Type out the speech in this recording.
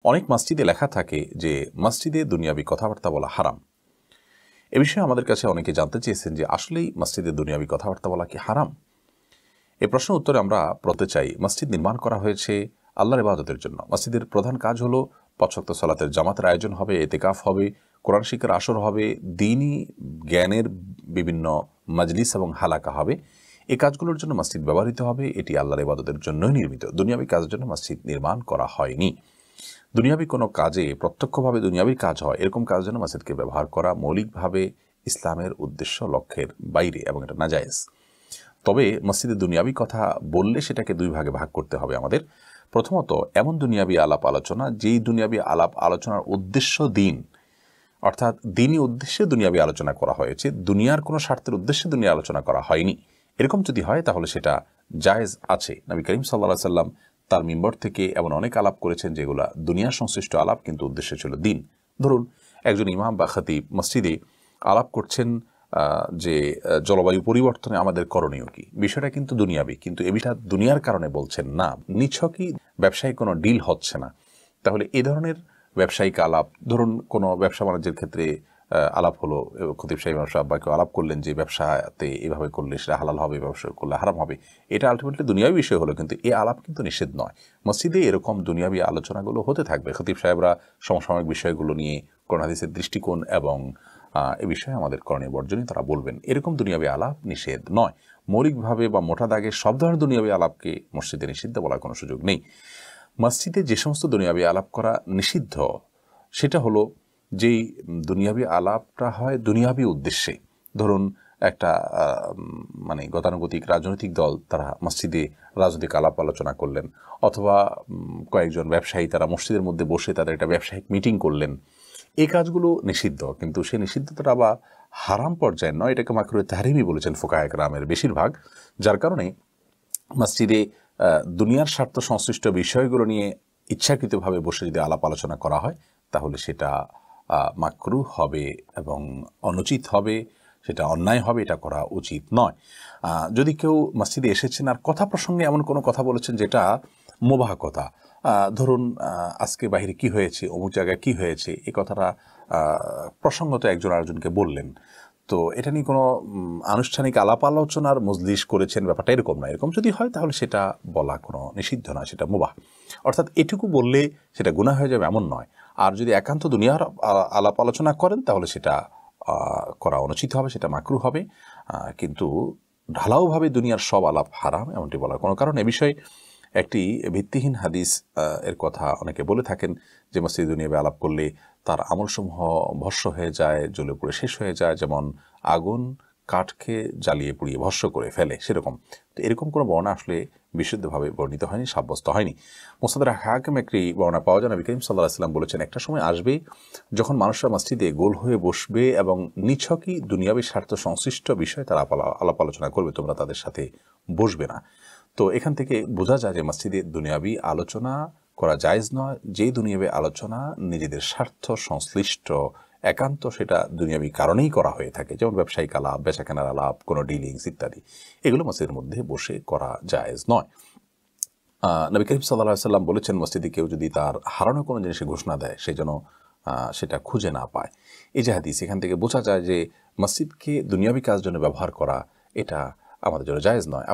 অনেক মসজিদে লেখা থাকে যে মসজিদে দুনিয়াবি কথাবার্তা বলা হারাম। এ বিষয়ে আমাদের কাছে অনেকে জানতে চেয়েছেন যে আসলেই মসজিদে দুনিয়াবি কথাবার্তা বলা কি হারাম। এ প্রশ্নের উত্তরে আমরা বলতে চাই, মসজিদ নির্মাণ করা হয়েছে আল্লাহর ইবাদতের জন্য। মসজিদের প্রধান কাজ হলো ৫ ওয়াক্ত সালাতের জামাতের আয়োজন হবে, এতেকাফ হবে, কোরআন শিক্ষার আসর হবে, দ্বীনি জ্ঞানের বিভিন্ন মাজলিস এবং হালাকা হবে। এই কাজগুলোর জন্য মসজিদ ব্যবহৃত হবে। এটি আল্লাহর ইবাদতের জন্যই নির্মিত, দুনিয়াবি কাজের জন্য মসজিদ নির্মাণ করা হয়নি। দুনিয়াবি কোনো কাজে প্রত্যক্ষভাবে দুনিয়াবি কাজ হয় এরকম কাজের জন্য মসজিদকে ব্যবহার করা মৌলিকভাবে ইসলামের উদ্দেশ্য লক্ষ্যের বাইরে এবং এটা নাজায়েজ। তবে মসজিদে দুনিয়াবি কথা বললে সেটাকে দুই ভাগে ভাগ করতে হবে আমাদের। প্রথমত, এমন দুনিয়াবি আলাপ আলোচনা যেই দুনিয়াবি আলাপ আলোচনার উদ্দেশ্য দিন, অর্থাৎ দিনই উদ্দেশ্যে দুনিয়াবি আলোচনা করা হয়েছে, দুনিয়ার কোনো স্বার্থের উদ্দেশ্যে দুনিয়া আলোচনা করা হয়নি। এরকম যদি হয় তাহলে সেটা জায়েজ আছে। নবী করিম সাল্লাল্লাহু আলাইহি সাল্লাম তার মিম্বর থেকে এমন অনেক আলাপ করেছেন যেগুলো দুনিয়া সংশ্লিষ্ট আলাপ কিন্তু উদ্দেশ্য ছিল দিন। ধরুন, একজন ইমাম বা খতিব মসজিদে আলাপ করছেন যে জলবায়ু পরিবর্তনে আমাদের করণীয় কি, বিষয়টা কিন্তু দুনিয়াবি, কিন্তু এ বিষয়টা দুনিয়ার কারণে বলছেন না, নিছকই ব্যবসায়িক কোনো ডিল হচ্ছে না। তাহলে এ ধরনের ব্যবসায়িক আলাপ, ধরুন কোনো ব্যবসা বাণিজ্যের ক্ষেত্রে আলাপ হলো, খতিব সাহেব ব্যবসা বা কেউ আলাপ করলেন যে ব্যবসাতে এভাবে করলে সেটা হালাল হবে, ব্যবসা করলে হারাম হবে, এটা আলটিমেটলি দুনিয়াবি বিষয় হলো, কিন্তু এই আলাপ কিন্তু নিষেধ নয়। মসজিদে এরকম দুনিয়াবি আলোচনাগুলো হতে থাকবে। খতিব সাহেবরা সমসাময়িক বিষয়গুলো নিয়ে কোরআন হাদিসের দৃষ্টিকোণ এবং এ বিষয়ে আমাদের করণীয় বর্জনই তারা বলবেন। এরকম দুনিয়াবি আলাপ নিষেধ নয়। মৌলিকভাবে বা মোটা দাগে সব ধরনের দুনিয়াবি আলাপকে মসজিদে নিষিদ্ধ বলার কোনো সুযোগ নেই। মসজিদে যে সমস্ত দুনিয়াবি আলাপ করা নিষিদ্ধ সেটা হলো যেই দুনিয়াবি আলাপটা হয় দুনিয়াবি উদ্দেশ্যে। ধরুন, একটা মানে গতানুগতিক রাজনৈতিক দল তারা মসজিদে রাজনৈতিক আলাপ আলোচনা করলেন, অথবা কয়েকজন ব্যবসায়ী তারা মসজিদের মধ্যে বসে তাদের একটা ব্যবসায়িক মিটিং করলেন। এই কাজগুলো নিষিদ্ধ, কিন্তু সেই নিষিদ্ধতা আবার হারাম পর্যায়ে নয়, এটাকে মাকরুহে তাহরিমি বলেছেন ফুকাহায়ে কেরামের বেশিরভাগ। যার কারণে মসজিদে দুনিয়ার স্বার্থ সংশ্লিষ্ট বিষয়গুলো নিয়ে ইচ্ছাকৃতভাবে বসে যদি আলাপ আলোচনা করা হয় তাহলে সেটা মাকরুহ হবে এবং অনুচিত হবে, সেটা অন্যায় হবে, এটা করা উচিত নয়। যদি কেউ মসজিদে এসেছেন আর কথা প্রসঙ্গে এমন কোনো কথা বলেছেন যেটা মুবাহ কথা, ধরুন আজকে বাইরে কি হয়েছে, অমুক জায়গায় কি হয়েছে, এই কথাটা প্রসঙ্গত একজন আরেকজনকে বললেন, তো এটা নিয়ে কোনো আনুষ্ঠানিক আলাপ আলোচনার মজলিস করেছেন, ব্যাপারটা এরকম না। এরকম যদি হয় তাহলে সেটা বলা কোনো নিষিদ্ধ নয়, সেটা মুবাহ। অর্থাৎ এটুকু বললে সেটা গুনাহ হয়ে যাবে এমন নয়। আর যদি একান্ত দুনিয়ার আলাপ আলোচনা করেন তাহলে সেটা করা অনুচিত হবে, সেটা মাকরুহ হবে। কিন্তু ঢালাওভাবে দুনিয়ার সব আলাপ হারাম এমনটি বলার কোনো কারণ। এ বিষয়ে একটি ভিত্তিহীন হাদিস এর কথা অনেকে বলে থাকেন যে মসজিদে দুনিয়াবি আলাপ করলে তার আমলসমূহ ভস্ম হয়ে যায়, জ্বলে পুড়ে শেষ হয়ে যায়, যেমন আগুন কাঠকে জ্বালিয়ে পুড়িয়ে ভস্ম করে ফেলে, সেরকম। তো এরকম কোনো বর্ণনা আসলে বিশুদ্ধভাবে বর্ণিত হয়নি, সাব্যস্ত হয়নি। মুসনাদে হাকিম একটি বর্ণনা পাওয়া যায়, নবী করিম সাল্লাল্লাহু আলাইহি ওয়াসাল্লাম বলেছেন, একটা সময় আসবে যখন মানুষরা মসজিদে গোল হয়ে বসবে এবং নিছকই দুনিয়াবি স্বার্থ সংশ্লিষ্ট বিষয়ে তারা আলাপ আলোচনা করবে, তোমরা তাদের সাথে বসবে না। তো এখান থেকে বোঝা যায় যে মসজিদে দুনিয়াবি আলোচনা করা জায়েজ নয়। যেই দুনিয়াবি আলোচনা নিজেদের স্বার্থ সংশ্লিষ্ট, একান্ত সেটা দুনিয়াবি কারণেই করা হয়ে থাকে, যেমন ব্যবসায়িক আলাপ, বেচাকেনার আলাপ, কোনো ডিলিংস ইত্যাদি, এগুলো মসজিদের মধ্যে বসে করা জায়েজ নয়। নবী করিম সাল্লাল্লাহু আলাইহি ওয়াসাল্লাম বলেছেন, মসজিদে কেউ যদি তার হারানো কোনো জিনিসে ঘোষণা দেয় সে যেন সেটা খুঁজে না পায়। এই যে হাদিস, এখান থেকে বোঝা যায় যে মসজিদকে দুনিয়াবি কাজের জন্য ব্যবহার করা এটা আমাদের জন্য জায়েজ নয়।